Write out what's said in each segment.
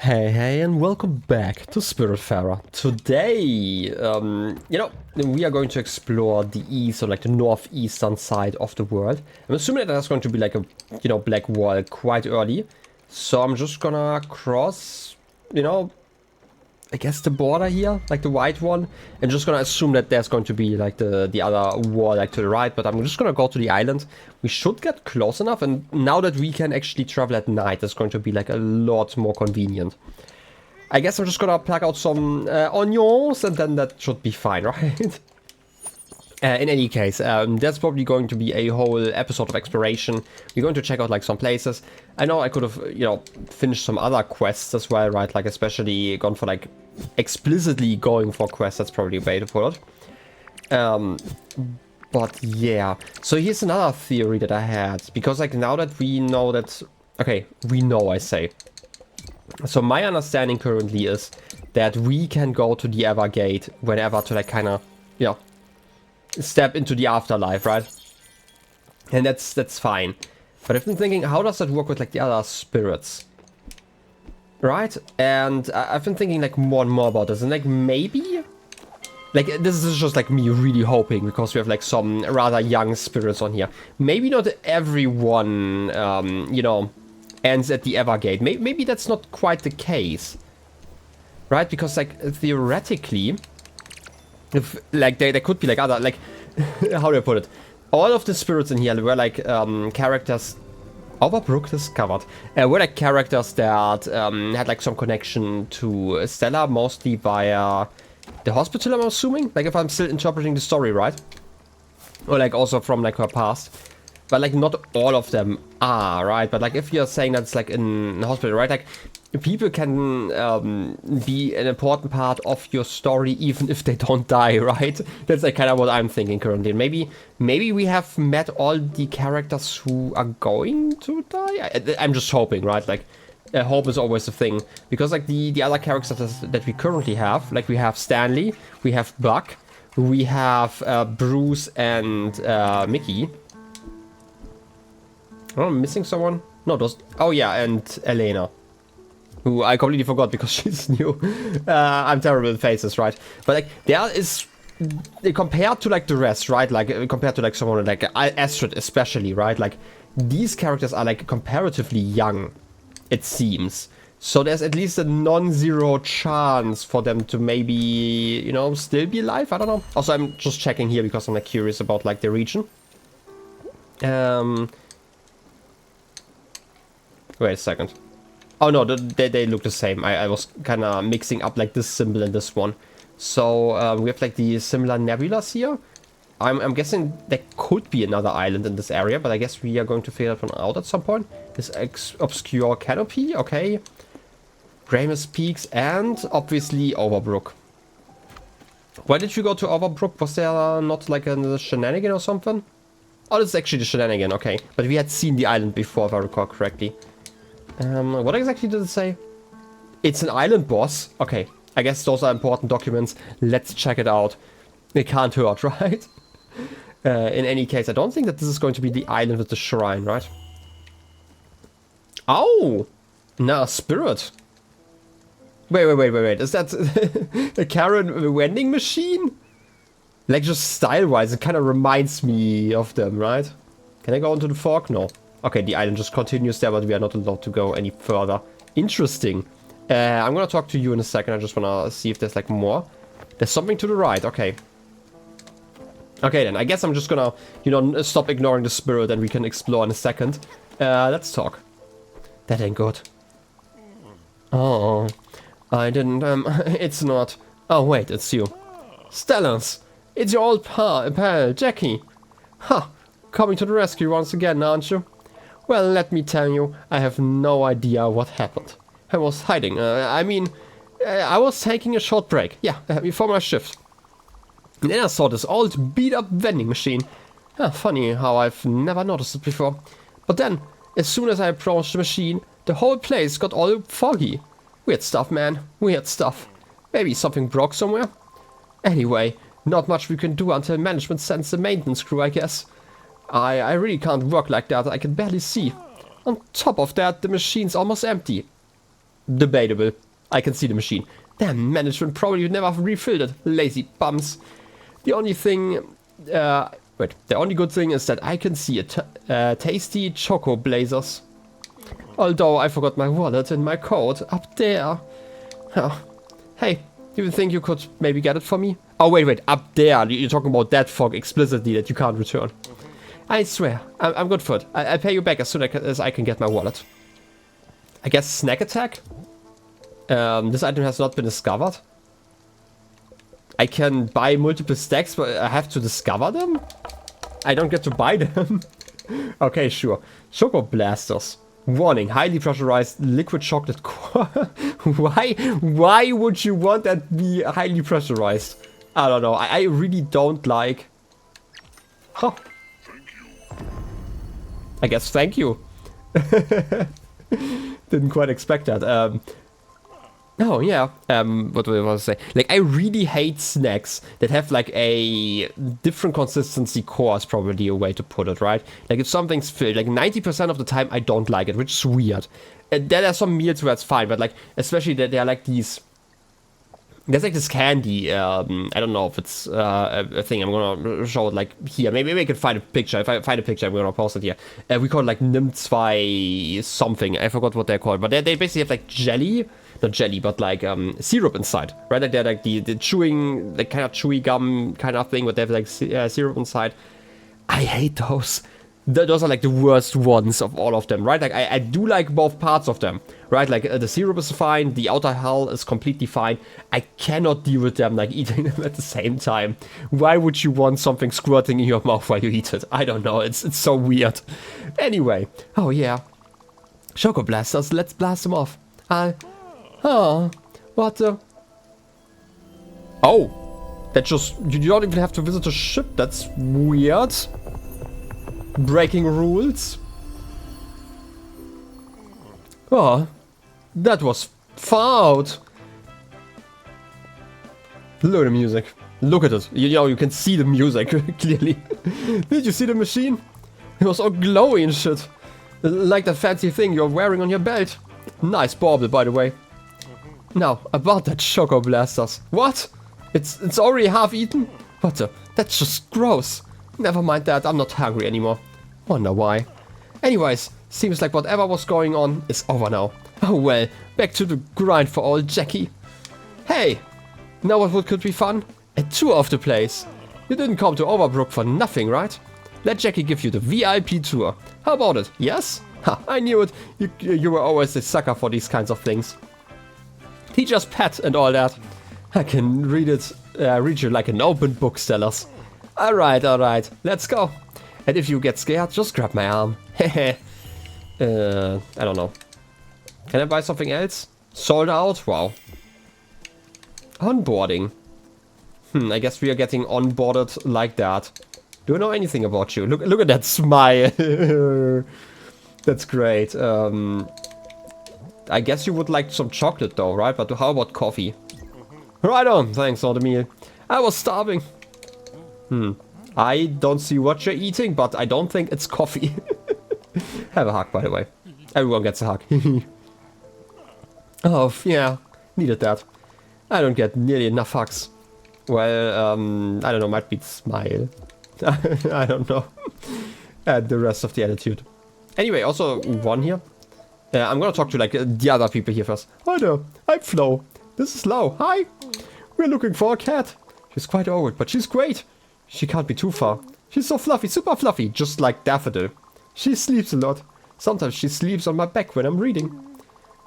Hey, and welcome back to Spiritfarer. Today, we are going to explore the east, or like the northeastern side of the world. I'm assuming that there's going to be like a, black wall quite early. So I'm just gonna cross, I guess the border here, like the white one. And just gonna assume that there's going to be like the other wall like to the right. But I'm just gonna go to the island. We should get close enough. And now that we can actually travel at night, it's going to be like a lot more convenient. I guess I'm just gonna plug out some onions and then that should be fine, right? In any case, that's probably going to be a whole episode of exploration. We're going to check out like some places. I know I could have, finished some other quests as well, right? Like especially gone for like explicitly going for quests. That's probably a way to put it. But yeah, so here's another theory that I had, because like now that we know that, okay, we know I say. So my understanding currently is that we can go to the Evergate whenever to like kind of, step into the afterlife, right? And that's fine. But I've been thinking, how does that work with like the other spirits? Right? And I've been thinking like more and more about this, and like maybe, like this is just like me really hoping, because we have like some rather young spirits on here. Maybe not everyone, ends at the Evergate. Maybe that's not quite the case, right? Because like theoretically, if like there could be like other, like how do I put it? All of the spirits in here were like characters. Overbrook discovered. Were like characters that had like some connection to Stella, mostly via the hospital, I'm assuming. Like if I'm still interpreting the story right, or like also from like her past. But like not all of them are, right? But like if you're saying that's like in the hospital, right? Like people can be an important part of your story even if they don't die, right? That's like kind of what I'm thinking currently. Maybe we have met all the characters who are going to die. I'm just hoping, right? Like hope is always a thing, because like the other characters that we currently have, like we have Stanley, we have Buck, we have Bruce and Mickey. Oh, I'm missing someone? No, those. Oh yeah, and Elena, who I completely forgot because she's new. I'm terrible with faces, right? But like there is, compared to like the rest, right? Like compared to like someone like Astrid especially, right? Like these characters are like comparatively young, it seems. So there's at least a non-zero chance for them to maybe, still be alive. I don't know. Also, I'm just checking here because I'm like curious about like the region. Wait a second. Oh no, they look the same. I was kind of mixing up like this symbol and this one. So we have like the similar nebulas here. I'm guessing there could be another island in this area, but I guess we are going to figure that one out at some point. This obscure canopy, okay. Gramus Peaks and obviously Overbrook. Why did you go to Overbrook? Was there not like a shenanigan or something? Oh, this is actually the shenanigan, okay. But we had seen the island before, if I recall correctly. What exactly did it say? It's an island boss. Okay, I guess those are important documents. Let's check it out. It can't hurt, right? In any case, I don't think that this is going to be the island with the shrine, right? Oh! Nah, spirit. Wait. Is that a Karen vending machine? Like just style-wise, it kind of reminds me of them, right? Can I go onto the fork? No. Okay, the island just continues there, but we are not allowed to go any further. Interesting. I'm gonna talk to you in a second. I just wanna see if there's like more. There's something to the right. Okay. Okay, then. I guess I'm just gonna, stop ignoring the spirit and we can explore in a second. Let's talk. That ain't good. Oh, I didn't, it's not. Oh, wait, it's you. Stellas! It's your old pal, Jackie. Ha! Coming to the rescue once again, aren't you? Well, let me tell you, I have no idea what happened. I was hiding. I was taking a short break. Yeah, before my shift. And then I saw this old beat-up vending machine. Funny how I've never noticed it before. But then, as soon as I approached the machine, the whole place got all foggy. Weird stuff, man. Weird stuff. Maybe something broke somewhere? Anyway, not much we can do until management sends the maintenance crew, I guess. I really can't work like that. I can barely see. On top of that, the machine's almost empty. Debatable. I can see the machine. Damn, management probably would never have refilled it. Lazy bums. The only thing... the only good thing is that I can see tasty choco blazers. Although I forgot my wallet in my coat up there. Oh. Hey, do you think you could maybe get it for me? Oh, wait, up there. You're talking about that fog explicitly that you can't return. I swear, I'm good for it. I'll pay you back as soon as I can get my wallet. I guess snack attack? This item has not been discovered. I can buy multiple stacks, but I have to discover them? I don't get to buy them. Okay, sure. Choco blasters. Warning, highly pressurized liquid chocolate core. Why would you want that to be highly pressurized? I don't know. I really don't like... Huh. I guess thank you. Didn't quite expect that. Oh yeah, what do I want to say? Like, I really hate snacks that have like a different consistency core is probably a way to put it, right? Like, if something's filled, like 90% of the time I don't like it, which is weird. And there are some meals where it's fine, but like, especially that they're like these... There's like this candy, I don't know if it's a thing, I'm gonna show it like here, maybe I can find a picture, if I find a picture I'm gonna post it here. We call it like Nimm2 something, I forgot what they're called, but they basically have like jelly, not jelly, but like syrup inside, right? Like they're like the chewing, like kind of chewy gum kind of thing, but they have like syrup inside. I hate those. Those are like the worst ones of all of them, right? Like I do like both parts of them, right? Like the syrup is fine, the outer hull is completely fine. I cannot deal with them like eating them at the same time. Why would you want something squirting in your mouth while you eat it? I don't know, it's so weird. Anyway, oh yeah. Choco blasters, let's blast them off. Oh, what the... Oh, that just... You don't even have to visit a ship, that's weird. Breaking rules. Oh, that was far out. Look at the music. Look at it. You know, you can see the music clearly. Did you see the machine? It was all glowy and shit. Like that fancy thing you're wearing on your belt. Nice bauble, by the way. Now, about that Choco Blasters. What? It's already half eaten? What the? That's just gross. Never mind that, I'm not hungry anymore. Wonder why. Anyways, seems like whatever was going on is over now. Oh well, back to the grind for old Jackie. Hey, now what could be fun? A tour of the place. You didn't come to Overbrook for nothing, right? Let Jackie give you the VIP tour. How about it? Yes? Ha, I knew it. You were always a sucker for these kinds of things. Teacher's pet and all that. I can read you like an open book, Stellas. Alright, let's go. And if you get scared, just grab my arm. Hehe. I don't know. Can I buy something else? Sold out? Wow. Onboarding. I guess we are getting onboarded like that. Do you know anything about you? Look at that smile. That's great. I guess you would like some chocolate though, right? But how about coffee? Right on, thanks for the meal. I was starving. I don't see what you're eating, but I don't think it's coffee. Have a hug, by the way. Everyone gets a hug. Oh, yeah. Needed that. I don't get nearly enough hugs. Well, I don't know, might be smile. I don't know. And the rest of the attitude. Anyway, also one here. I'm gonna talk to like the other people here first. Hi there, I'm Flo. This is Lau. Hi. We're looking for a cat. She's quite old, but she's great. She can't be too far. She's so fluffy, super fluffy, just like Daffodil. She sleeps a lot. Sometimes she sleeps on my back when I'm reading.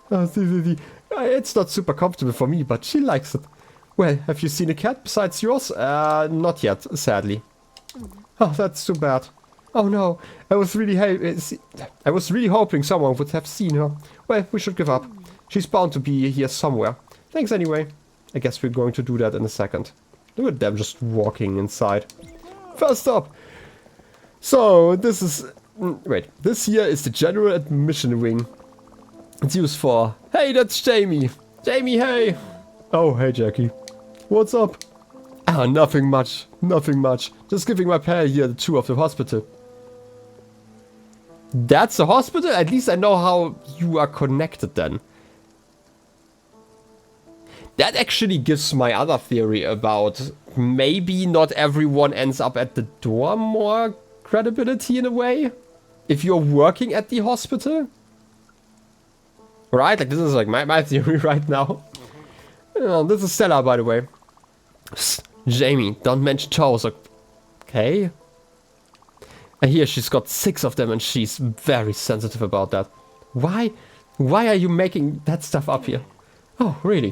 It's not super comfortable for me, but she likes it. Well, have you seen a cat besides yours? Not yet, sadly. Oh, that's too bad. Oh no, I was really hoping someone would have seen her. Well, we should give up. She's bound to be here somewhere. Thanks anyway. I guess we're going to do that in a second. Look at them just walking inside. First up. So, this is... Wait, this here is the General Admission Wing. It's used for... Hey, that's Jamie. Jamie, hey. Oh, hey, Jackie. What's up? Ah, nothing much. Nothing much. Just giving my pal here the tour of the hospital. That's a hospital? At least I know how you are connected then. That actually gives my other theory about maybe not everyone ends up at the door more credibility in a way. If you're working at the hospital. Right? Like, this is like my theory right now. This is Stella, by the way. Psst, Jamie, don't mention toes, okay? I hear she's got 6 of them and she's very sensitive about that. Why? Why are you making that stuff up here? Oh, really?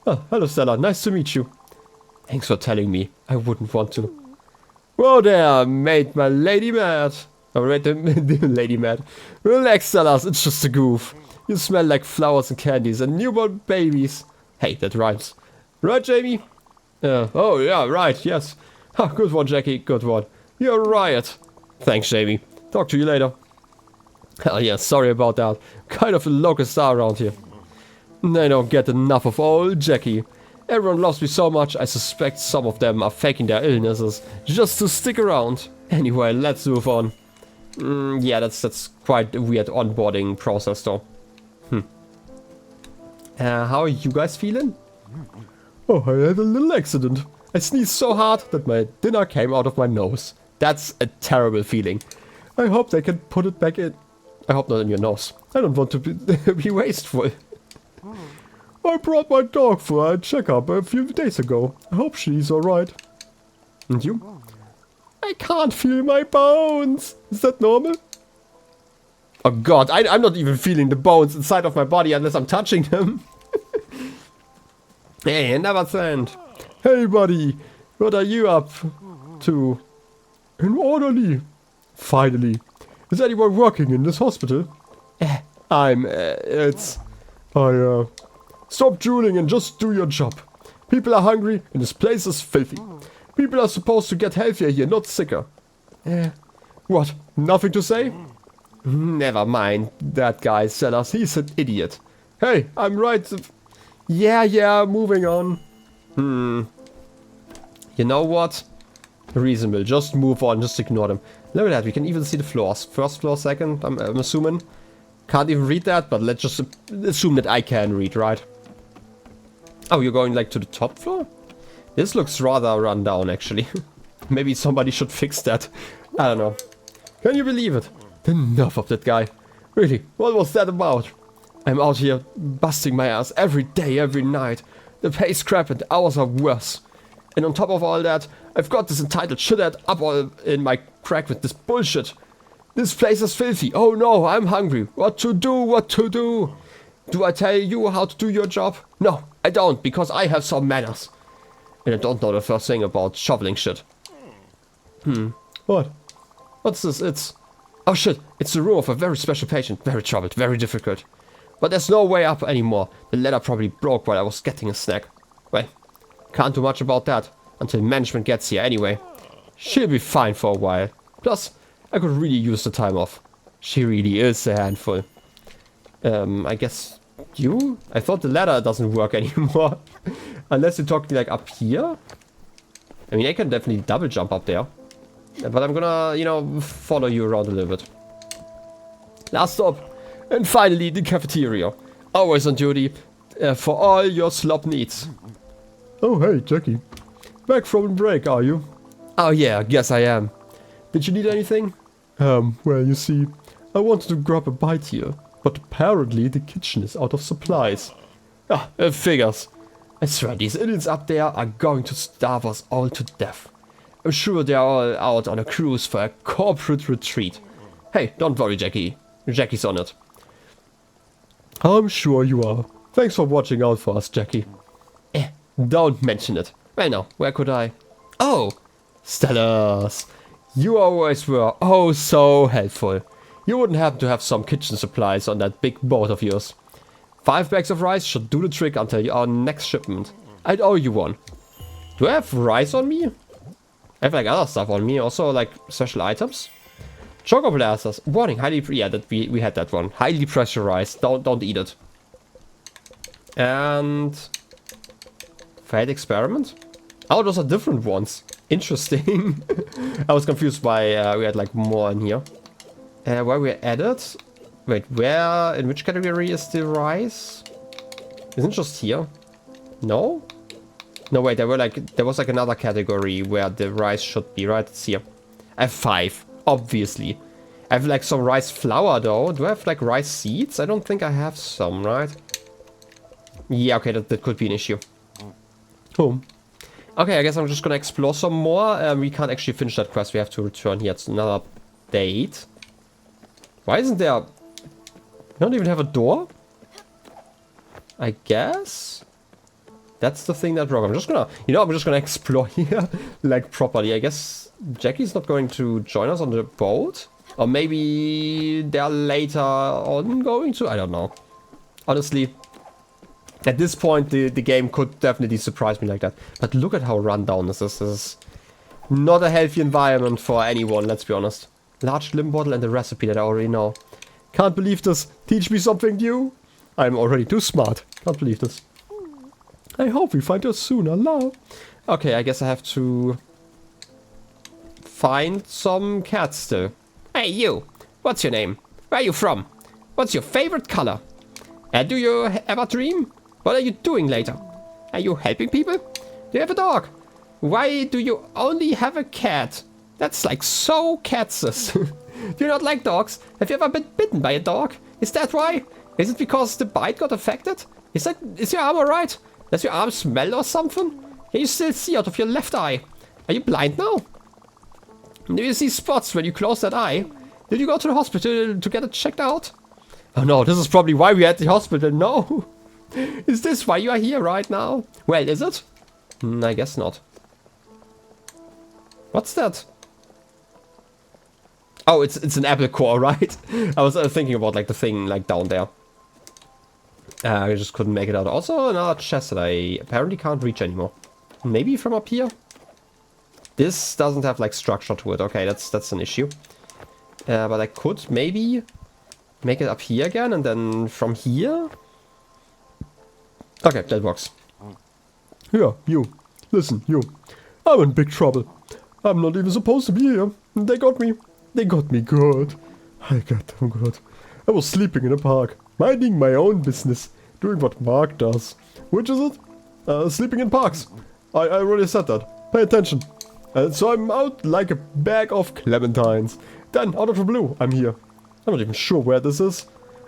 Oh, hello Stella, nice to meet you. Thanks for telling me. I wouldn't want to. Whoa there, made my lady mad. Oh, wait, the lady mad. Relax, Stella, it's just a goof. You smell like flowers and candies and newborn babies. Hey, that rhymes. Right, Jamie? Oh, yeah, right, yes. Ha, good one, Jackie, good one. You're a riot. Thanks, Jamie. Talk to you later. Hell yeah, sorry about that. Kind of a local star around here. I don't get enough of old Jackie. Everyone loves me so much, I suspect some of them are faking their illnesses just to stick around. Anyway, let's move on. Yeah, that's quite a weird onboarding process though. How are you guys feeling? Oh, I had a little accident. I sneezed so hard that my dinner came out of my nose. That's a terrible feeling. I hope they can put it back in. I hope not in your nose. I don't want to be wasteful. I brought my dog for a checkup a few days ago. I hope she's alright. And you? I can't feel my bones. Is that normal? Oh god, I'm not even feeling the bones inside of my body unless I'm touching them. Hey, never send. Hey buddy, what are you up to? An orderly. Finally. Is anyone working in this hospital? Stop drooling and just do your job. People are hungry and this place is filthy. People are supposed to get healthier here, not sicker. What? Nothing to say? Never mind that guy, Sellers. He's an idiot. Hey, I'm right. Yeah, moving on. You know what? Reasonable. Just move on. Just ignore them. Look at that. We can even see the floors. First floor, second. I'm assuming. Can't even read that, but let's just assume that I can read, right? Oh, you're going like to the top floor? This looks rather run down, actually. Maybe somebody should fix that. I don't know. Can you believe it? Enough of that guy. Really, what was that about? I'm out here busting my ass every day, every night. The pay's crap and the hours are worse. And on top of all that, I've got this entitled shithead up all in my crack with this bullshit. This place is filthy. Oh no, I'm hungry. What to do? Do I tell you how to do your job? No, I don't, because I have some manners. And I don't know the first thing about shoveling shit. What? What's this? Oh shit, it's the room of a very special patient. Very troubled, very difficult. But there's no way up anymore. The ladder probably broke while I was getting a snack. Well, can't do much about that until management gets here anyway. She'll be fine for a while. Plus, I could really use the time off. She really is a handful. I guess you? I thought the ladder doesn't work anymore. Unless you're talking like up here. I mean, I can definitely double jump up there. But I'm gonna, you know, follow you around a little bit. Last stop. And finally, the cafeteria. Always on duty for all your slop needs. Oh, hey, Jackie. Back from break, are you? Oh, yeah, guess I am. Did you need anything? Well, you see, I wanted to grab a bite here. But apparently the kitchen is out of supplies. Figures. I swear these idiots up there are going to starve us all to death. I'm sure they're all out on a cruise for a corporate retreat. Hey, don't worry, Jackie. Jackie's on it. I'm sure you are. Thanks for watching out for us, Jackie. Don't mention it. Well, now, where could I? Oh, Stellas. You always were oh so helpful. You wouldn't happen to have some kitchen supplies on that big boat of yours. 5 bags of rice should do the trick until our next shipment. I'd owe you one. Do I have rice on me? I have like other stuff on me, also like special items. Choco blasters. Warning, highly yeah, that we had that one. Highly pressurized. Don't eat it. And failed experiment. Oh, those are different ones. Interesting. I was confused why we had like more in here. Where we added. Wait, where? In which category is the rice? Isn't it just here? No? No, wait, there was like another category where the rice should be, right? It's here. I have 5, obviously. I have like some rice flour though. Do I have like rice seeds? I don't think I have some, right? Yeah, okay, that could be an issue. Oh. Okay, I guess I'm just gonna explore some more. We can't actually finish that quest. We have to return here. It's another date. Why isn't there... We don't even have a door? I guess? That's the thing that wrong. I'm just gonna... You know, I'm just gonna explore here, like, properly. I guess Jackie's not going to join us on the boat? Or maybe they're later on going to? I don't know. Honestly... At this point, the game could definitely surprise me like that. But look at how run down this is. This is not a healthy environment for anyone, let's be honest. Large limb bottle and a recipe that I already know. Can't believe this. Teach me something new. I'm already too smart. Can't believe this. I hope we find us soon, Allah. Okay, I guess I have to find some cats still. Hey, you. What's your name? Where are you from? What's your favorite color? Do you ever dream? What are you doing later? Are you helping people? Do you have a dog? Why do you only have a cat? That's like so catses. Do you not like dogs? Have you ever been bitten by a dog? Is that why? Is it because the bite got affected? Is your arm alright? Does your arm smell or something? Can you still see out of your left eye? Are you blind now? Do you see spots when you close that eye? Did you go to the hospital to get it checked out? Oh no, this is probably why we're at the hospital. No. Is this why you are here right now? Well, is it? I guess not. What's that? Oh, it's an apple core, right? I was thinking about like the thing like down there. I just couldn't make it out. Also another chest that I apparently can't reach anymore. Maybe from up here? This doesn't have like structure to it. Okay, that's an issue. But I could maybe make it up here again and then from here. Okay, that works. Yeah, you. Listen, you. I'm in big trouble. I'm not even supposed to be here. They got me. They got me good. I got them good. I was sleeping in a park, minding my own business, doing what Mark does. Which is it? Sleeping in parks. I already said that. Pay attention. So I'm out like a bag of clementines. Then, out of the blue, I'm here. I'm not even sure where this is.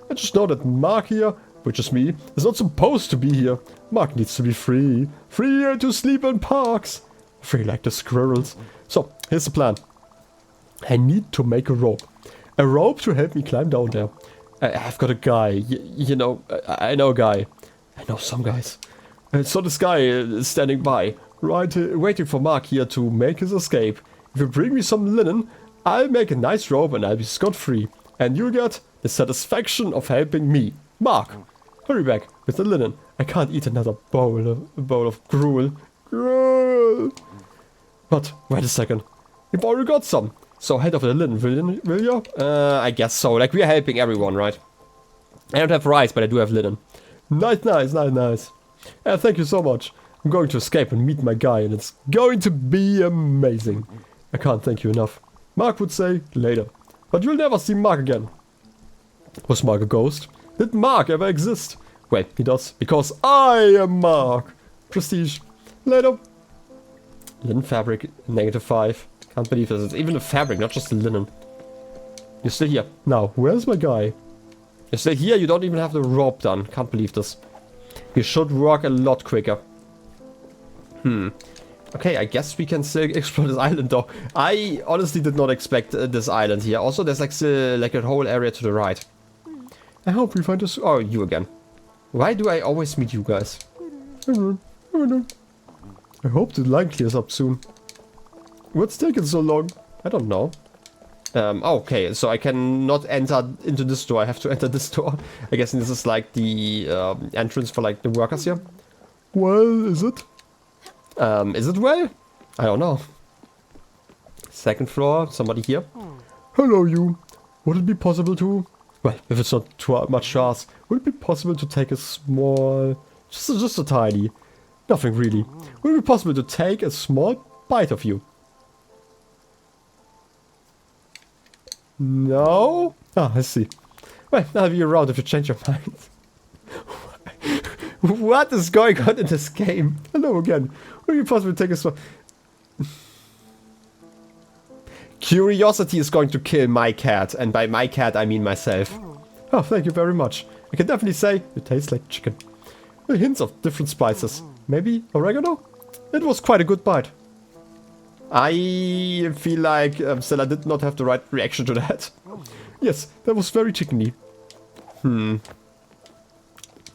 I just know that Mark here, which is me, is not supposed to be here. Mark needs to be free. Free to sleep in parks. Free like the squirrels. So, here's the plan. I need to make a rope. A rope to help me climb down there. I've got a guy. You know, I know a guy. I know some guys. So this guy is standing by, right, waiting for Mark here to make his escape. If you bring me some linen, I'll make a nice rope and I'll be scot-free. And you'll get the satisfaction of helping me. Mark, hurry back with the linen. I can't eat another bowl of gruel. Gruel. But, wait a second. You've already got some. So head over the linen, will you? I guess so. Like, we're helping everyone, right? I don't have rice, but I do have linen. Nice, nice, nice, nice. Thank you so much. I'm going to escape and meet my guy, and it's going to be amazing. I can't thank you enough. Mark would say, later. But you'll never see Mark again. Was Mark a ghost? Did Mark ever exist? Well, he does, because I am Mark. Prestige. Later. Linen fabric, -5. Can't believe this. It's even a fabric, not just the linen. You're still here. Now, where's my guy? You're still here, you don't even have the rope done. Can't believe this. You should work a lot quicker. Okay, I guess we can still explore this island though. I honestly did not expect this island here. Also, there's like still like a whole area to the right. I hope we find us. Oh, you again. Why do I always meet you guys? I don't know. I hope the line clears up soon. What's taking so long? I don't know. Okay, so I cannot enter into this door. I have to enter this door. I guess this is like the entrance for like the workers here. Well, is it? Is it well? I don't know. Second floor, somebody here. Hello, you. Would it be possible to... Well, if it's not too much to ask, would it be possible to take a small... Just a tiny... Nothing really. Would it be possible to take a small bite of you? No? Ah, I see. Well, I'll be around if you change your mind. What is going on in this game? Hello again. Will you possibly take us? Curiosity is going to kill my cat, and by my cat I mean myself. Oh, thank you very much. I can definitely say it tastes like chicken. With hints of different spices. Maybe oregano? It was quite a good bite. I feel like Stella did not have the right reaction to that. Yes, that was very chickeny.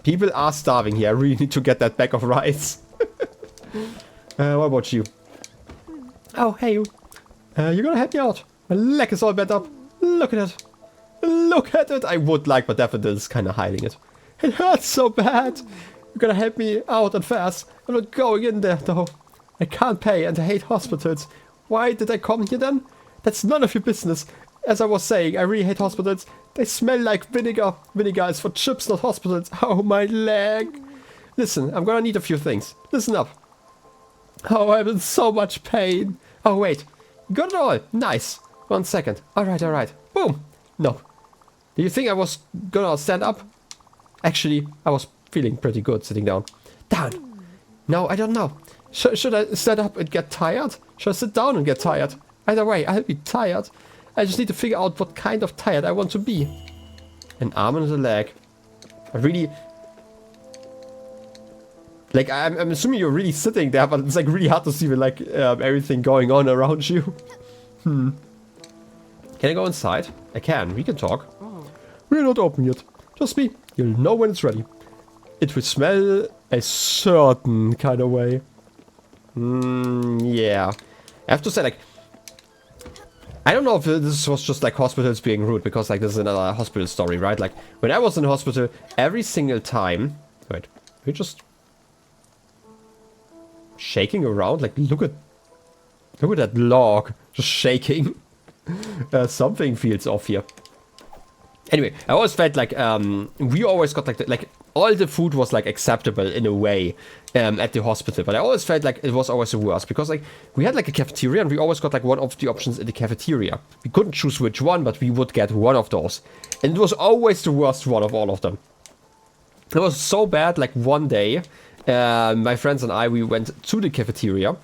People are starving here. I really need to get that bag of rice. What about you? Oh, hey you. You're gonna help me out. My leg is all bent up. Look at it. Look at it. I would like, but Daffodil is kind of hiding it. It hurts so bad. You're gonna help me out and fast. I'm not going in there though. I can't pay and I hate hospitals. Why did I come here then? That's none of your business. As I was saying, I really hate hospitals. They smell like vinegar. Vinegar is for chips, not hospitals. Oh, my leg. Listen, I'm gonna need a few things. Listen up. Oh, I'm in so much pain. Oh, wait. You got it all. Nice. 1 second. Alright, alright. Boom. No. Do you think I was gonna stand up? Actually, I was feeling pretty good sitting down. Down. No, I don't know. Should I stand up and get tired? Should I sit down and get tired? Either way, I'll be tired. I just need to figure out what kind of tired I want to be. An arm and a leg. I really... Like, I'm assuming you're really sitting there, but it's like really hard to see with like everything going on around you. Can I go inside? I can. We can talk. We're not open yet. Just me. You'll know when it's ready. It will smell a certain kind of way. Yeah. I have to say, like, I don't know if this was just like hospitals being rude, because like this is another hospital story, right? Like, when I was in the hospital, every single time... Wait, we're just... shaking around? Like, look at that log. Just shaking. Something feels off here. Anyway, I always felt like we always got like all the food was like acceptable in a way at the hospital, but I always felt like it was always the worst, because like we had like a cafeteria and we always got like one of the options in the cafeteria. We couldn't choose which one, but we would get one of those, and it was always the worst one of all of them. It was so bad. Like one day, my friends and I, we went to the cafeteria.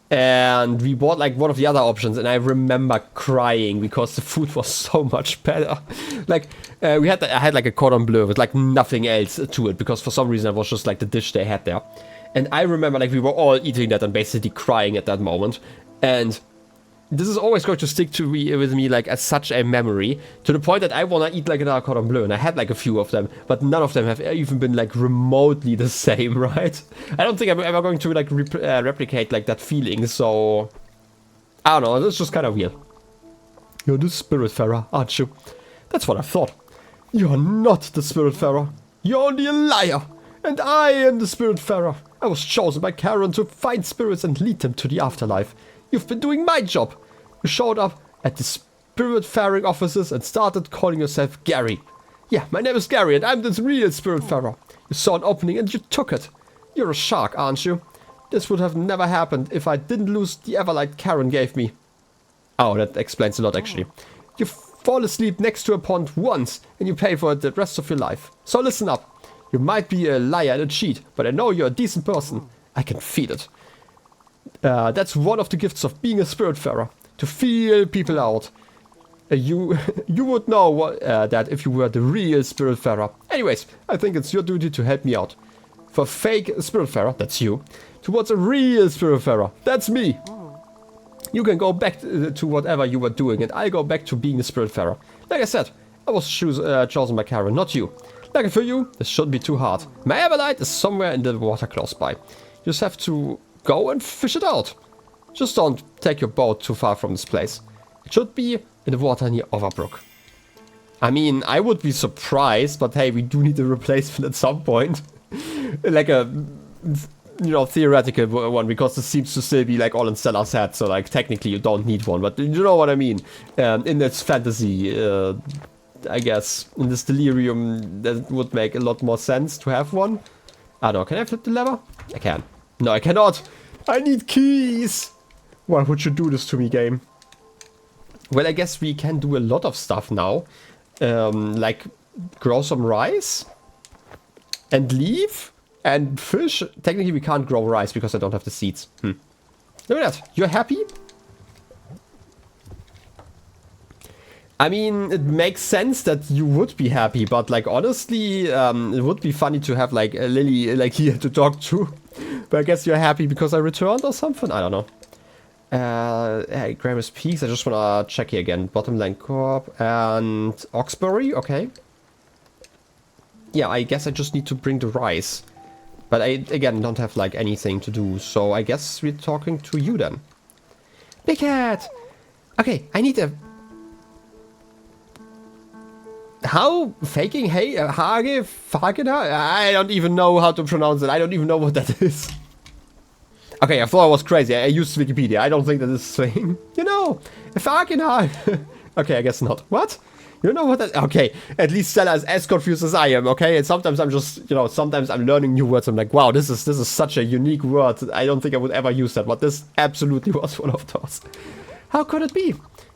And we bought like one of the other options, and I remember crying because the food was so much better. Like I had like a cordon bleu with like nothing else to it, because for some reason it was just like the dish they had there. And I remember like we were all eating that and basically crying at that moment. And this is always going to stick to with me like as such a memory, to the point that I want to eat like another cordon bleu, and I had like a few of them, but none of them have even been like remotely the same, right? I don't think I'm ever going to like replicate like that feeling, so I don't know, it's just kind of weird. You're the Spiritfarer, aren't you? That's what I thought. You're not the Spiritfarer. You're only a liar. And I am the Spiritfarer. I was chosen by Karen to find spirits and lead them to the afterlife. You've been doing my job. You showed up at the Spiritfaring offices and started calling yourself Gary. Yeah, my name is Gary and I'm the real Spiritfarer. You saw an opening and you took it. You're a shark, aren't you? This would have never happened if I didn't lose the Everlight Karen gave me. Oh, that explains a lot actually. You fall asleep next to a pond once and you pay for it the rest of your life. So listen up. You might be a liar and a cheat, but I know you're a decent person. I can feel it. That's one of the gifts of being a Spiritfarer, to feel people out. You would know that if you were the real Spiritfarer. Anyways, I think it's your duty to help me out. For fake Spiritfarer, that's you, towards a real Spiritfarer, that's me. You can go back to whatever you were doing, and I'll go back to being a Spiritfarer. Like I said, I was chosen by Karen, not you. Lucky for you, this shouldn't be too hard. My Everlight is somewhere in the water close by. You just have to go and fish it out. Just don't take your boat too far from this place. It should be in the water near Overbrook. I mean, I would be surprised, but hey, we do need a replacement at some point. Like a, you know, theoretical one, because this seems to still be like all in Stella's head, so like technically you don't need one, but you know what I mean. In this fantasy, I guess, in this delirium, that would make a lot more sense to have one. I don't know, can I flip the lever? I can. No, I cannot. I need keys. Why would you do this to me, game? Well, I guess we can do a lot of stuff now. Like grow some rice and leave. And fish, technically we can't grow rice because I don't have the seeds. Look at that. You're happy? I mean, it makes sense that you would be happy, but like honestly, it would be funny to have like a Lily like here to talk to. But I guess you're happy because I returned or something? I don't know. Hey, Grammars Peaks, I just wanna check here again. Bottomland Corp and Oxbury, okay. Yeah, I guess I just need to bring the rice. But I, again, don't have like anything to do, so I guess we're talking to you then. Big Cat! Okay, I need a... How? Faking hey, Hage, fucking I don't even know how to pronounce it. I don't even know what that is. Okay, I thought I was crazy. I used Wikipedia. I don't think that is a thing. You know, fucking okay, I guess not. What? You know what that... Okay, at least Stella is as confused as I am, okay? And sometimes I'm just, you know, sometimes I'm learning new words. I'm like, wow, this is such a unique word. I don't think I would ever use that, but this absolutely was one of those. How could it be?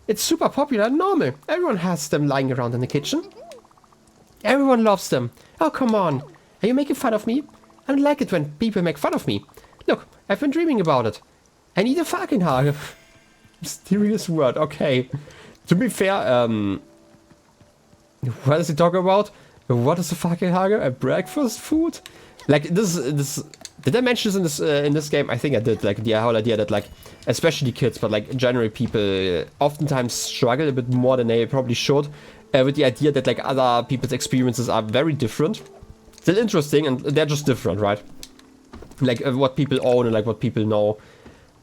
It's super popular and normal. Everyone has them lying around in the kitchen. Everyone loves them. Oh, come on. Are you making fun of me? I don't like it when people make fun of me. Look, I've been dreaming about it. I need a fucking hug. Mysterious word, okay. To be fair, what is he talking about? What is a fucking hug? A breakfast food? Like, this... Did I mention this in this game? I think I did. Like, the whole idea that, like, especially kids, but, like, generally people oftentimes struggle a bit more than they probably should. With the idea that, like, other people's experiences are very different. Still interesting, and they're just different, right? Like, what people own and, like, what people know.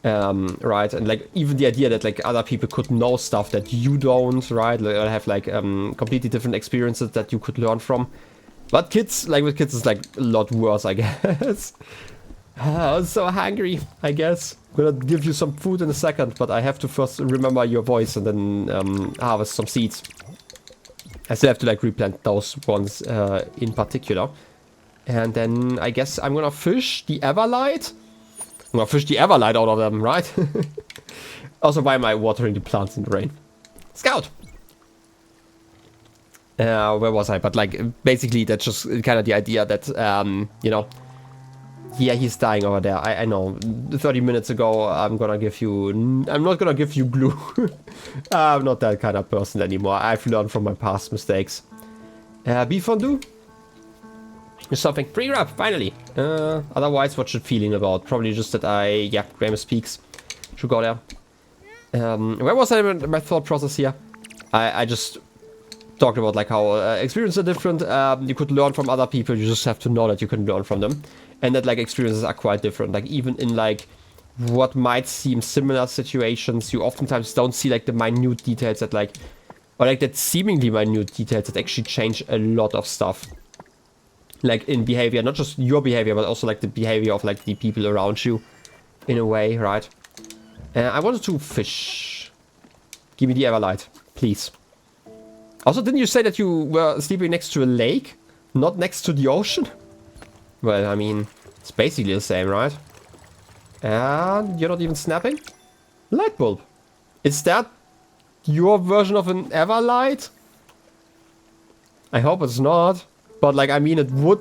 Right? And, like, even the idea that, like, other people could know stuff that you don't, right? Like, or have, like, completely different experiences that you could learn from. But kids, like with kids, it's like a lot worse, I guess. I'm so hungry, I guess. I'm gonna give you some food in a second, but I have to first remember your voice and then harvest some seeds. I still have to like replant those ones in particular. And then I guess I'm gonna fish the Everlight. I'm gonna fish the Everlight out of them, right? Also, why am I watering the plants in the rain? Scout! Where was I? But like, basically, that's just kind of the idea that, you know, yeah, he's dying over there. I know. 30 minutes ago, I'm not gonna give you glue. I'm not that kind of person anymore. I've learned from my past mistakes. Beef fondue? There's something. Pre-wrap, finally. Otherwise, what's it feeling about? Probably just that yeah, Grammar Peaks. Should go there. Where was I in my thought process here? I just talked about like how experiences are different. You could learn from other people. You just have to know that you can learn from them, and that like experiences are quite different. Like even in like what might seem similar situations, you oftentimes don't see like the minute details that like, or like that seemingly minute details that actually change a lot of stuff. Like in behavior, not just your behavior, but also like the behavior of like the people around you, in a way, right? I wanted to fish. Give me the Everlight, please. Also, didn't you say that you were sleeping next to a lake? Not next to the ocean? Well, I mean, it's basically the same, right? And you're not even snapping? Light bulb. Is that your version of an Everlight? I hope it's not. But, like, I mean, it would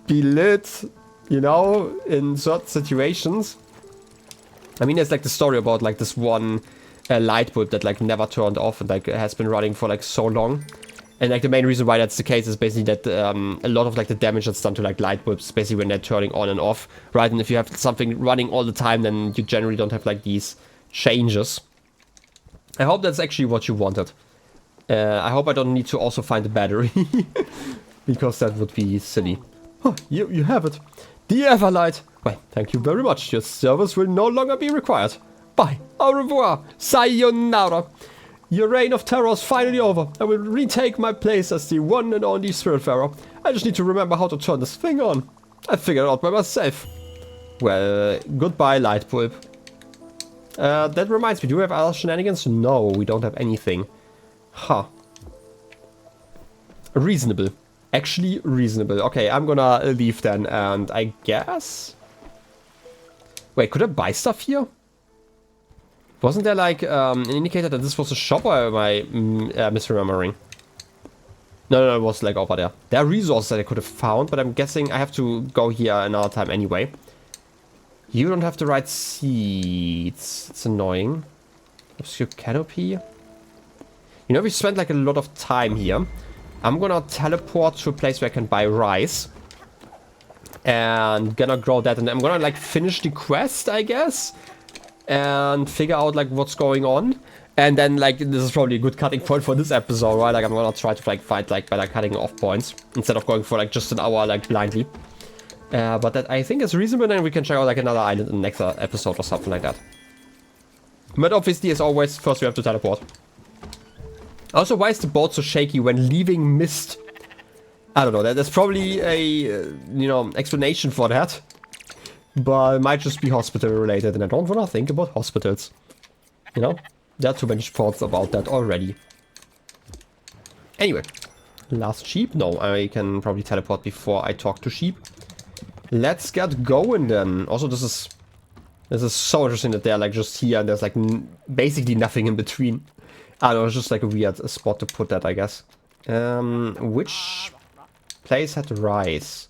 be lit, you know, in certain situations. I mean, there's, like, the story about, like, this one light bulb that like never turned off and like has been running for like so long, and like the main reason why that's the case is basically that a lot of like the damage that's done to like light bulbs, basically when they're turning on and off, right? And if you have something running all the time, then you generally don't have like these changes. I hope that's actually what you wanted. I hope I don't need to also find a battery because that would be silly. Oh, you have it, the Everlight. Well, thank you very much. Your service will no longer be required. Bye. Au revoir. Sayonara. Your reign of terror is finally over. I will retake my place as the one and only Spiritfarer. I just need to remember how to turn this thing on. I figured it out by myself. Well, goodbye, light bulb. That reminds me, do we have other shenanigans? No, we don't have anything. Huh. Reasonable. Actually reasonable. Okay, I'm gonna leave then, and I guess... Wait, could I buy stuff here? Wasn't there like an indicator that this was a shop, or am I misremembering? No, it was like over there. There are resources that I could have found, but I'm guessing I have to go here another time anyway. You don't have the right seats. It's annoying. Obscure canopy. You know, we spent like a lot of time here. I'm gonna teleport to a place where I can buy rice. And gonna grow that, and I'm gonna like finish the quest, I guess. And figure out like what's going on. And then like this is probably a good cutting point for this episode, right? Like I'm gonna try to like find like better cutting off points instead of going for like just an hour like blindly. But that I think is reasonable, and we can check out like another island in the next episode or something like that. But obviously, as always, first we have to teleport. Also, why is the boat so shaky when leaving mist? I don't know. There's probably a you know, explanation for that. But it might just be hospital related, and I don't wanna think about hospitals. You know? There are too many thoughts about that already. Anyway. Last sheep? No, I can probably teleport before I talk to sheep. Let's get going then. Also, this is so interesting that they're like just here and there's like basically nothing in between. I don't know, it's just like a weird spot to put that, I guess. Which place had rice?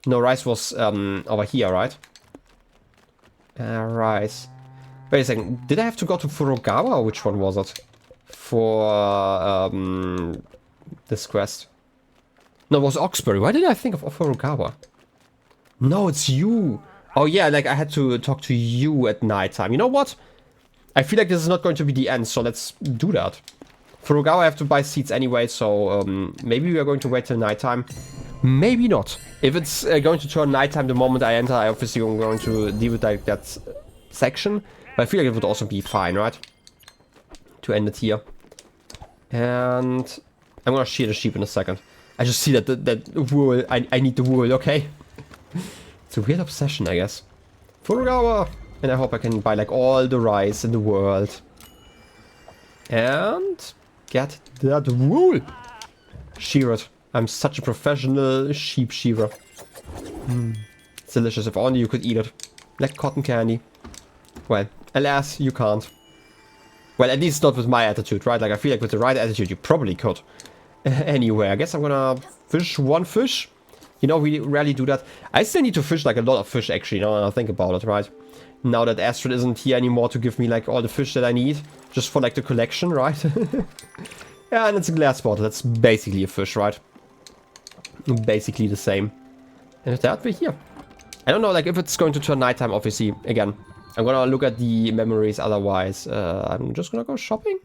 No, rice was over here, right? Rice. Wait a second, did I have to go to Furugawa, or which one was it? For this quest. No, it was Oxbury. Why did I think of Furugawa? No, it's you. Oh yeah, like I had to talk to you at nighttime. You know what? I feel like this is not going to be the end, so let's do that. Furugawa I have to buy seeds anyway, so maybe we are going to wait till nighttime. Maybe not. If it's going to turn nighttime the moment I enter, I obviously am going to deal with like that section. But I feel like it would also be fine, right? To end it here. And I'm gonna shear the sheep in a second. I just see that that wool. I need the wool, okay? It's a weird obsession, I guess. Furugawa! And I hope I can buy like all the rice in the world. And get that wool! Shear it. I'm such a professional sheep shearer. It's delicious. If only you could eat it. Like cotton candy. Well, alas, you can't. Well, at least not with my attitude, right? Like, I feel like with the right attitude, you probably could. Anyway, I guess I'm gonna fish one fish. You know, we rarely do that. I still need to fish, like, a lot of fish, actually, now that I think about it, right? Now that Astrid isn't here anymore to give me, like, all the fish that I need. Just for, like, the collection, right? Yeah, and it's a glass bottle. That's basically a fish, right? Basically the same. And with that, we're here. I don't know, like, if it's going to turn nighttime, obviously, again. I'm gonna look at the memories, otherwise, I'm just gonna go shopping.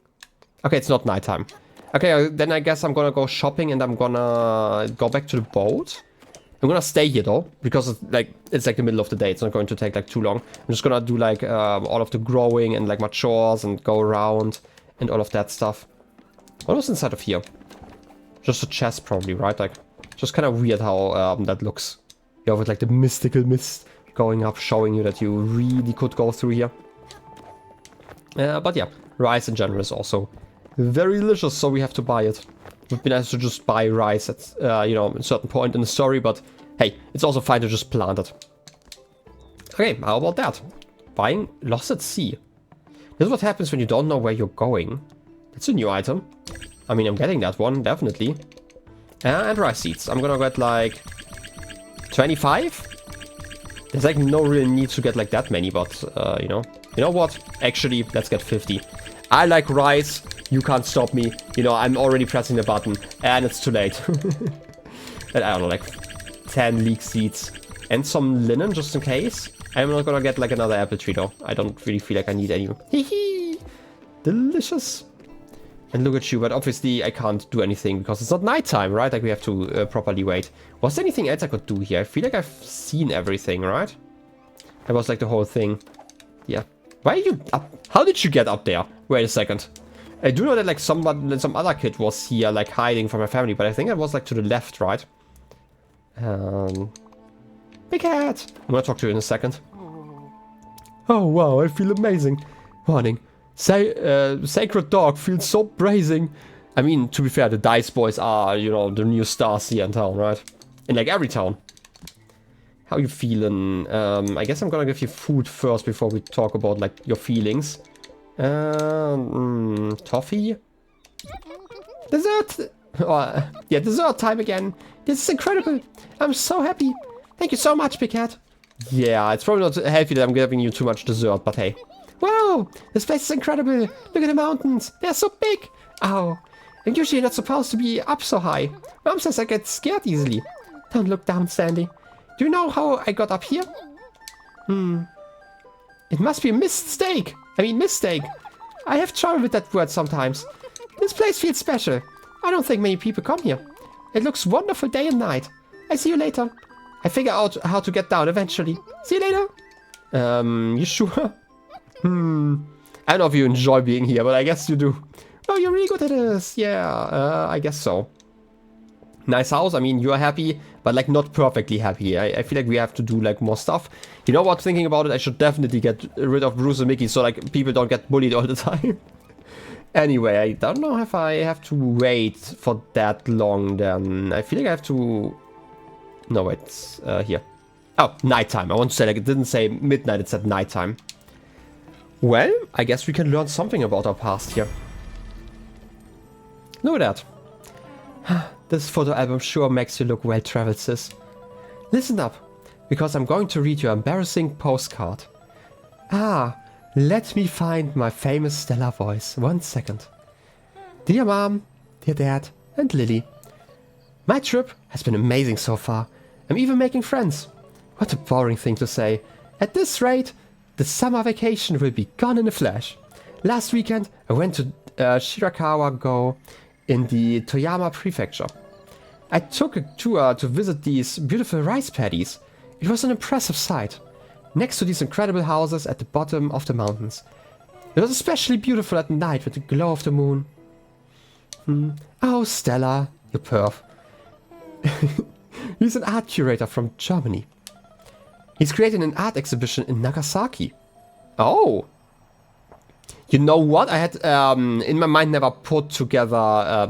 Okay, it's not nighttime. Okay, then I guess I'm gonna go shopping and I'm gonna go back to the boat. I'm gonna stay here though, because it's like the middle of the day. It's not going to take like too long. I'm just gonna do like all of the growing and like my chores and go around and all of that stuff. What was inside of here? Just a chest probably, right? Like, just kind of weird how that looks. Yeah, with like the mystical mist going up, showing you that you really could go through here. But yeah, rice in general is also very delicious, so we have to buy it. It would be nice to just buy rice at, you know, a certain point in the story, but hey, it's also fine to just plant it. Okay, how about that? Buying Lost at Sea. This is what happens when you don't know where you're going. It's a new item. I mean, I'm getting that one, definitely. And rice seeds. I'm gonna get like 25? There's like no real need to get like that many, but you know what? Actually, let's get 50. I like rice. You can't stop me. You know, I'm already pressing the button and it's too late. And I don't know, like 10 leek seeds and some linen just in case. I'm not gonna get like another apple tree though. I don't really feel like I need any. Hee. Delicious. And look at you, but obviously I can't do anything because it's not nighttime, right? Like we have to properly wait. Was there anything else I could do here? I feel like I've seen everything, right? That was like the whole thing. Yeah. Why are you up? How did you get up there? Wait a second. I do know that like some other kid was here like hiding from my family, but I think it was like to the left, right? Big cat! I'm gonna talk to you in a second. Oh wow, I feel amazing. Warning. Sacred dog feels so bracing. I mean, to be fair, the Dice Boys are, you know, the new stars here in town, right? In like every town. How you feeling? I guess I'm gonna give you food first before we talk about like your feelings. Toffee? Dessert? Yeah, dessert time again. This is incredible. I'm so happy. Thank you so much, Big Cat. Yeah, it's probably not healthy that I'm giving you too much dessert, but hey. Wow, this place is incredible. Look at the mountains. They're so big. Oh, I'm usually not supposed to be up so high. Mom says I get scared easily. Don't look down, Sandy. Do you know how I got up here? It must be a mistake. Mistake. I have trouble with that word sometimes. This place feels special. I don't think many people come here. It looks wonderful day and night. I see you later. I figure out how to get down eventually. See you later. You sure? I don't know if you enjoy being here, but I guess you do. Oh, you're really good at this. Yeah, I guess so. Nice house. I mean, you are happy, but like not perfectly happy. I feel like we have to do like more stuff. You know what? Thinking about it, I should definitely get rid of Bruce and Mickey so like people don't get bullied all the time. Anyway, I don't know if I have to wait for that long then. I feel like I have to... No, it's here. Oh, nighttime. I want to say, like, it didn't say midnight, it said nighttime. Well, I guess we can learn something about our past here. Look at that. This photo album sure makes you look well-traveled, sis. Listen up, because I'm going to read your embarrassing postcard. Let me find my famous Stella voice. 1 second. Dear Mom, dear Dad, and Lily. My trip has been amazing so far. I'm even making friends. What a boring thing to say. At this rate, the summer vacation will be gone in a flash. Last weekend, I went to Shirakawa-go in the Toyama prefecture. I took a tour to visit these beautiful rice paddies. It was an impressive sight. Next to these incredible houses at the bottom of the mountains. It was especially beautiful at night with the glow of the moon. Oh, Stella, you perv. He's an art curator from Germany. He's creating an art exhibition in Nagasaki. Oh. You know what? I had in my mind never put together,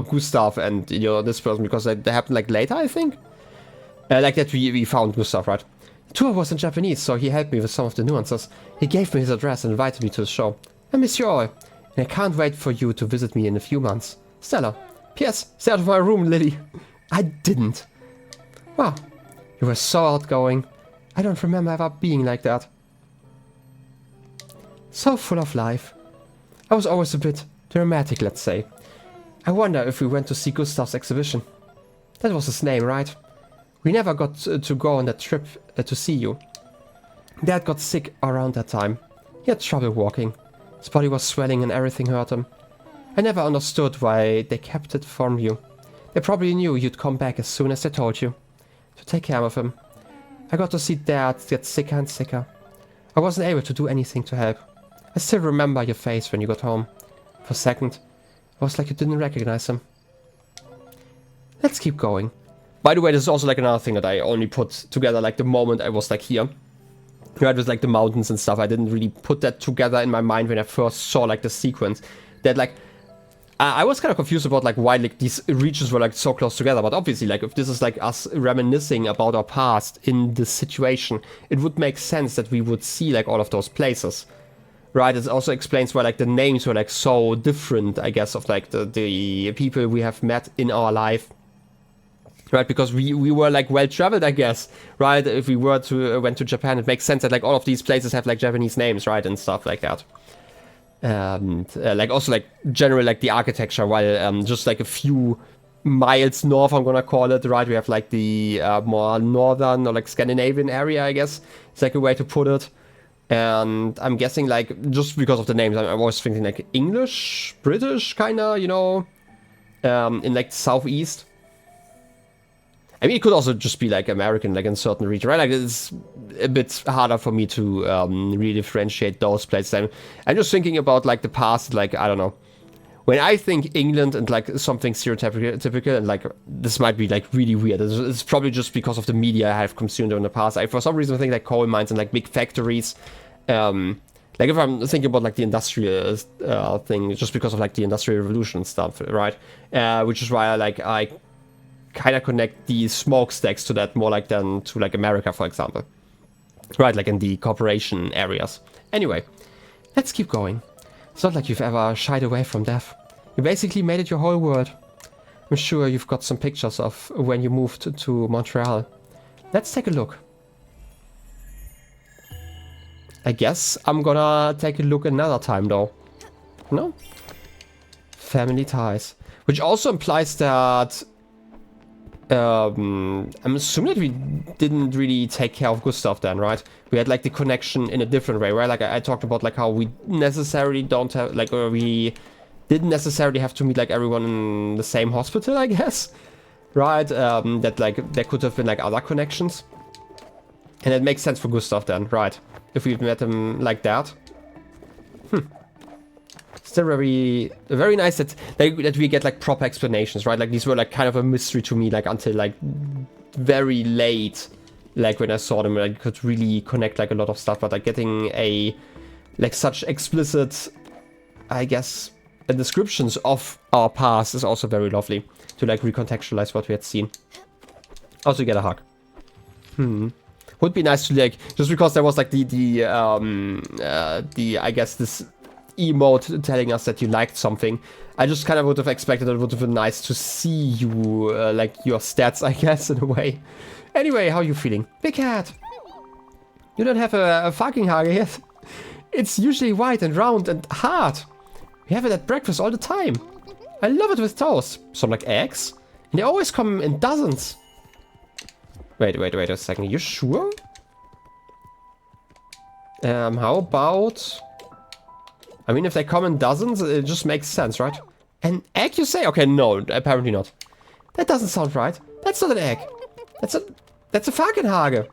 Gustav and, this person because they happened like later, I think. Like that we found Gustav, right? The tour was in Japanese, so he helped me with some of the nuances. He gave me his address and invited me to the show. I miss you all, and I can't wait for you to visit me in a few months. Stella. P.S. Stay out of my room, Lily. I didn't. Wow, you were so outgoing. I don't remember ever being like that. So full of life. I was always a bit dramatic, let's say. I wonder if we went to see Gustav's exhibition. That was his name, right? We never got to go on that trip to see you. Dad got sick around that time. He had trouble walking. His body was swelling and everything hurt him. I never understood why they kept it from you. They probably knew you'd come back as soon as they told you. To take care of him. I got to see Dad get sicker and sicker. I wasn't able to do anything to help. I still remember your face when you got home. For a second, it was like you didn't recognize him. Let's keep going. By the way, this is also like another thing that I only put together like the moment I was like here. Right, with like the mountains and stuff. I didn't really put that together in my mind when I first saw like the sequence. That like, I was kind of confused about like why like these regions were like so close together. But obviously like if this is like us reminiscing about our past in this situation, it would make sense that we would see like all of those places. Right, it also explains why like the names were like so different, I guess, of like the people we have met in our life. Right, because we were like well traveled, I guess. Right, if we were to went to Japan, it makes sense that like all of these places have like Japanese names, right, and stuff like that. And like also like generally like the architecture, while just like a few miles north, I'm gonna call it, right, we have like the more northern or like Scandinavian area, I guess. It's like a way to put it. And I'm guessing like just because of the names, I was thinking like English, British, kinda, in like the southeast. I mean, it could also just be like American, like in certain region, right? Like it's a bit harder for me to really differentiate those places. I'm just thinking about like the past, like, I don't know. When I think England and like something stereotypical, and like this might be like really weird. It's probably just because of the media I have consumed in the past. I for some reason think like coal mines and like big factories. Like if I'm thinking about like the industrial thing, just because of like the industrial revolution and stuff, right? Which is why I kind of connect the smokestacks to that more like than to like America, for example. Right, like in the corporation areas. Anyway, let's keep going. It's not like you've ever shied away from death. You basically made it your whole world. I'm sure you've got some pictures of when you moved to Montreal. Let's take a look. I guess I'm gonna take a look another time though. No? Family ties. Which also implies that... I'm assuming that we didn't really take care of Gustav then, right? We had like the connection in a different way, right? Like I talked about like how we necessarily don't have... Like we didn't necessarily have to meet like everyone in the same hospital, I guess. Right? That like there could have been like other connections. And it makes sense for Gustav then, right? If we've met him like that. Still very nice that we get like proper explanations, right? Like these were like kind of a mystery to me, like until like very late, like when I saw them, I could really connect like a lot of stuff. But like getting a like such explicit, I guess, descriptions of our past is also very lovely to like recontextualize what we had seen. Also get a hug. Would be nice to like, just because there was like the I guess this emote telling us that you liked something. I just kind of would have expected it would have been nice to see you, like your stats, I guess, in a way. Anyway, how are you feeling? Big cat! You don't have a fucking hage yet? It's usually white and round and hard. We have it at breakfast all the time. I love it with toast. Some like eggs. And they always come in dozens. Wait a second. You sure? How about... I mean, if they come in dozens, it just makes sense, right? An egg, you say? Okay, no, apparently not. That doesn't sound right. That's not an egg. That's a fucking hage.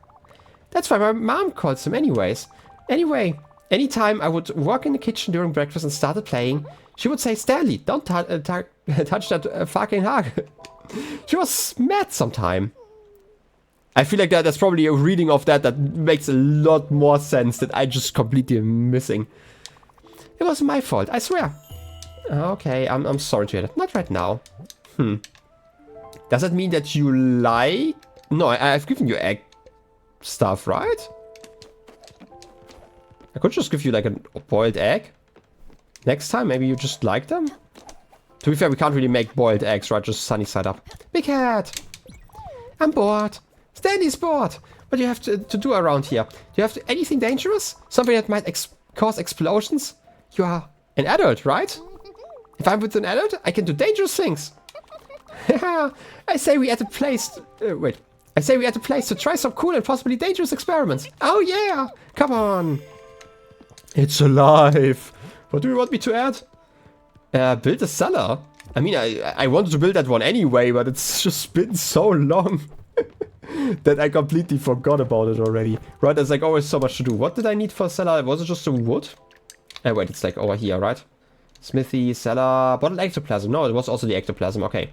That's why my mom calls them anyways. Anyway, anytime I would walk in the kitchen during breakfast and started playing, she would say, Stanley, don't touch that fucking hage. She was mad sometime. I feel like that's probably a reading of that makes a lot more sense that I just completely am missing. It wasn't my fault, I swear. Okay, I'm sorry to hear that. Not right now. Does that mean that you like... No, I've given you egg stuff, right? I could just give you like a boiled egg. Next time, maybe you just like them? To be fair, we can't really make boiled eggs, right? Just sunny side up. Big cat! I'm bored. Stanley's bored. What do you have to do around here? Do you have anything dangerous? Something that might cause explosions? You are an adult, right? If I'm with an adult, I can do dangerous things. I say we at a place... I say we at a place to try some cool and possibly dangerous experiments. Oh yeah! Come on! It's alive! What do you want me to add? Build a cellar? I mean, I wanted to build that one anyway, but it's just been so long that I completely forgot about it already. Right, there's like always so much to do. What did I need for a cellar? Was it just some wood? Wait, it's like over here, right? Smithy, cellar, bottled ectoplasm. No, it was also the ectoplasm. Okay.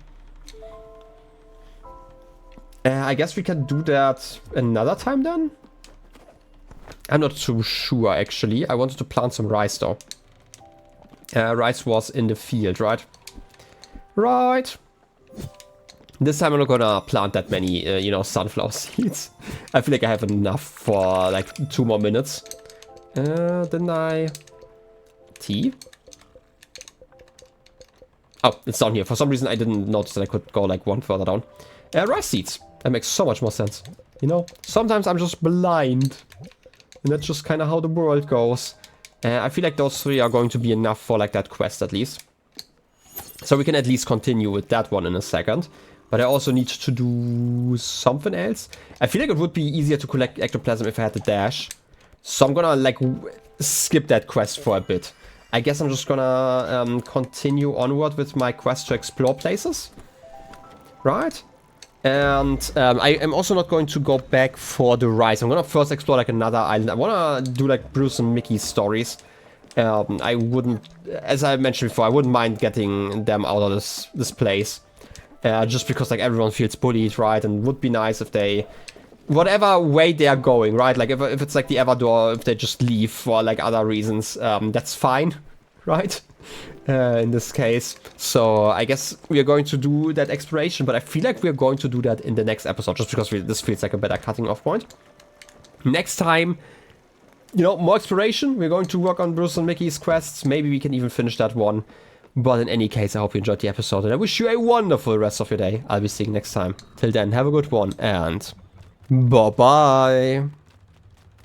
I guess we can do that another time then? I'm not too sure, actually. I wanted to plant some rice, though. Rice was in the field, right? Right. This time I'm not gonna plant that many, you know, sunflower seeds. I feel like I have enough for, like, 2 more minutes. Didn't I... Tea? Oh, it's down here. For some reason I didn't notice that I could go, like, one further down. Rice seeds. That makes so much more sense. You know? Sometimes I'm just blind. And that's just kind of how the world goes. I feel like those 3 are going to be enough for, like, that quest, at least. So we can at least continue with that one in a second. But I also need to do something else. I feel like it would be easier to collect ectoplasm if I had the dash. So I'm gonna, like, skip that quest for a bit. I guess I'm just gonna continue onward with my quest to explore places. Right? And I am also not going to go back for the rice. I'm gonna first explore, like, another island. I wanna do, like, Bruce and Mickey's stories. I wouldn't, as I mentioned before, I wouldn't mind getting them out of this place. Just because, like, everyone feels bullied, right? And it would be nice if they... Whatever way they are going, right? Like, if it's, like, the Everdor, if they just leave for, like, other reasons, that's fine, right? In this case. So, I guess we are going to do that exploration, but I feel like we are going to do that in the next episode, just because this feels like a better cutting off point. Next time... You know, more exploration. We're going to work on Bruce and Mickey's quests. Maybe we can even finish that one. But in any case, I hope you enjoyed the episode, and I wish you a wonderful rest of your day. I'll be seeing you next time. Till then, have a good one, and bye-bye.